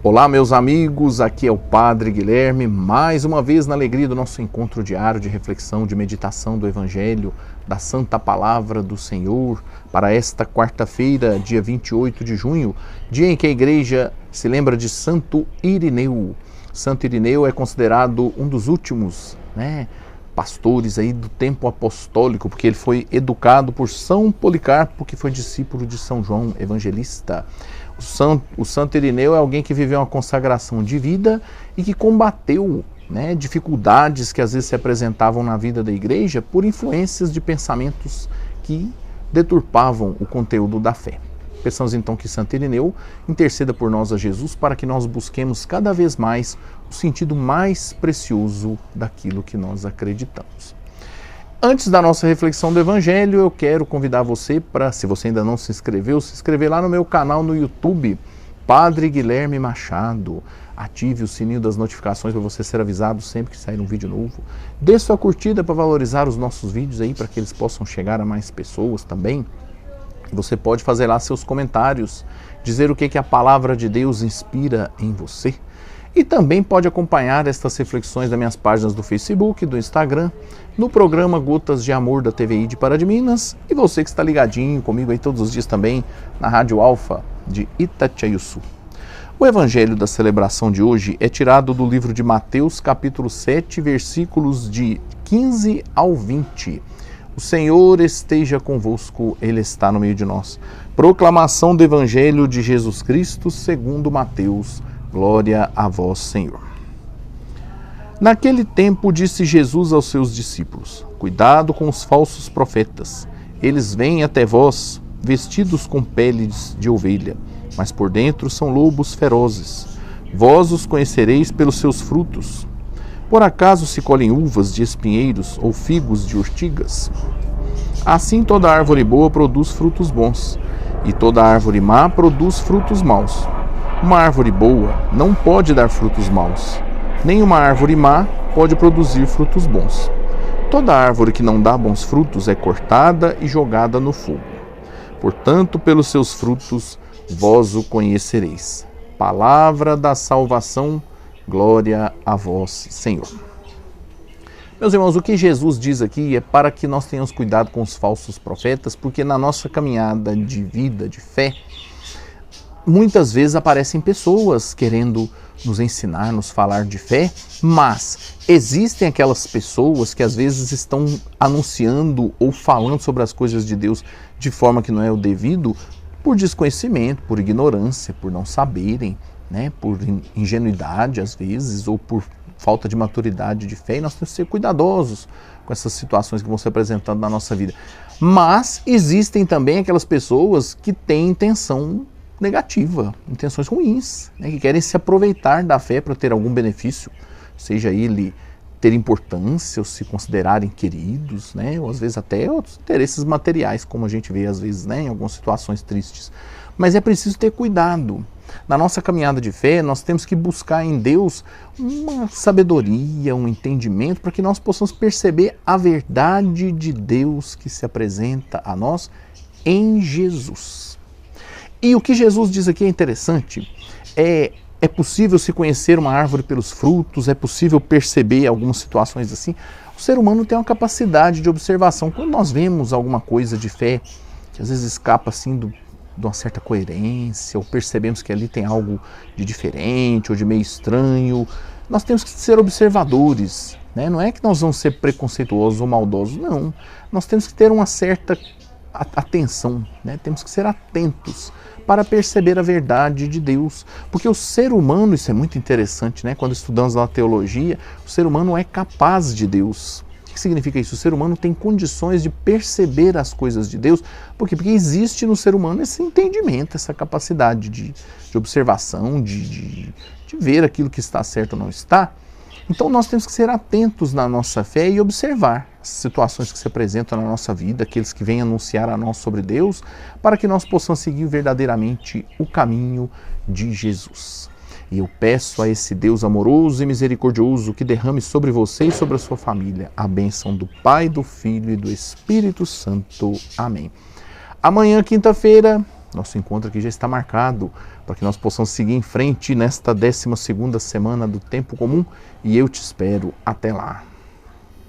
Olá, meus amigos, aqui é o Padre Guilherme, mais uma vez na alegria do nosso encontro diário de reflexão, de meditação do Evangelho, da Santa Palavra do Senhor, para esta quarta-feira, dia 28 de junho, dia em que a Igreja se lembra de Santo Irineu. Santo Irineu é considerado um dos últimos, pastores aí do tempo apostólico, porque ele foi educado por São Policarpo, que foi discípulo de São João Evangelista. O Santo Irineu é alguém que viveu uma consagração de vida e que combateu dificuldades que às vezes se apresentavam na vida da igreja por influências de pensamentos que deturpavam o conteúdo da fé. Peçamos então que Santo Irineu interceda por nós a Jesus para que nós busquemos cada vez mais o sentido mais precioso daquilo que nós acreditamos. Antes da nossa reflexão do Evangelho, eu quero convidar você para, se você ainda não se inscreveu, se inscrever lá no meu canal no YouTube, Padre Guilherme Machado. Ative o sininho das notificações para você ser avisado sempre que sair um vídeo novo. Dê sua curtida para valorizar os nossos vídeos aí, para que eles possam chegar a mais pessoas também. Você pode fazer lá seus comentários, dizer o que a palavra de Deus inspira em você. E também pode acompanhar estas reflexões das minhas páginas do Facebook, do Instagram, no programa Gotas de Amor da TVI de Pará de Minas, e você que está ligadinho comigo aí todos os dias também na Rádio Alfa de Itatiaiuçu. O evangelho da celebração de hoje é tirado do livro de Mateus, capítulo 7, versículos de 15 ao 20. O Senhor esteja convosco, Ele está no meio de nós. Proclamação do evangelho de Jesus Cristo segundo Mateus. Glória a vós, Senhor. Naquele tempo disse Jesus aos seus discípulos: Cuidado com os falsos profetas. Eles vêm até vós vestidos com peles de ovelha, mas por dentro são lobos ferozes. Vós os conhecereis pelos seus frutos. Por acaso se colhem uvas de espinheiros ou figos de urtigas? Assim toda árvore boa produz frutos bons, e toda árvore má produz frutos maus. Uma árvore boa não pode dar frutos maus, nem uma árvore má pode produzir frutos bons. Toda árvore que não dá bons frutos é cortada e jogada no fogo. Portanto, pelos seus frutos vós o conhecereis. Palavra da salvação, glória a vós, Senhor. Meus irmãos, o que Jesus diz aqui é para que nós tenhamos cuidado com os falsos profetas, porque na nossa caminhada de vida, de fé, muitas vezes aparecem pessoas querendo nos ensinar, nos falar de fé, mas existem aquelas pessoas que às vezes estão anunciando ou falando sobre as coisas de Deus de forma que não é o devido, por desconhecimento, por ignorância, por não saberem, por ingenuidade às vezes, ou por falta de maturidade de fé, e nós temos que ser cuidadosos com essas situações que vão se apresentando na nossa vida. Mas existem também aquelas pessoas que têm intenção negativa, intenções ruins, que querem se aproveitar da fé para ter algum benefício, seja ele ter importância ou se considerarem queridos, ou às vezes até outros interesses materiais, como a gente vê às vezes em algumas situações tristes. Mas é preciso ter cuidado. Na nossa caminhada de fé, nós temos que buscar em Deus uma sabedoria, um entendimento, para que nós possamos perceber a verdade de Deus que se apresenta a nós em Jesus. E o que Jesus diz aqui é interessante, é possível se conhecer uma árvore pelos frutos, é possível perceber algumas situações assim. O ser humano tem uma capacidade de observação. Quando nós vemos alguma coisa de fé, que às vezes escapa assim de uma certa coerência, ou percebemos que ali tem algo de diferente ou de meio estranho, nós temos que ser observadores. Não é que nós vamos ser preconceituosos ou maldosos, não. Nós temos que ter uma certa atenção, temos que ser atentos para perceber a verdade de Deus, porque o ser humano, isso é muito interessante, quando estudamos na teologia, o ser humano é capaz de Deus. O que significa isso? O ser humano tem condições de perceber as coisas de Deus, porque existe no ser humano esse entendimento, essa capacidade de observação, de ver aquilo que está certo ou não está. Então nós temos que ser atentos na nossa fé e observar as situações que se apresentam na nossa vida, aqueles que vêm anunciar a nós sobre Deus, para que nós possamos seguir verdadeiramente o caminho de Jesus. E eu peço a esse Deus amoroso e misericordioso que derrame sobre você e sobre a sua família a bênção do Pai, do Filho e do Espírito Santo. Amém. Amanhã, quinta-feira, Nosso encontro aqui já está marcado para que nós possamos seguir em frente nesta 12ª semana do tempo comum e eu te espero até lá.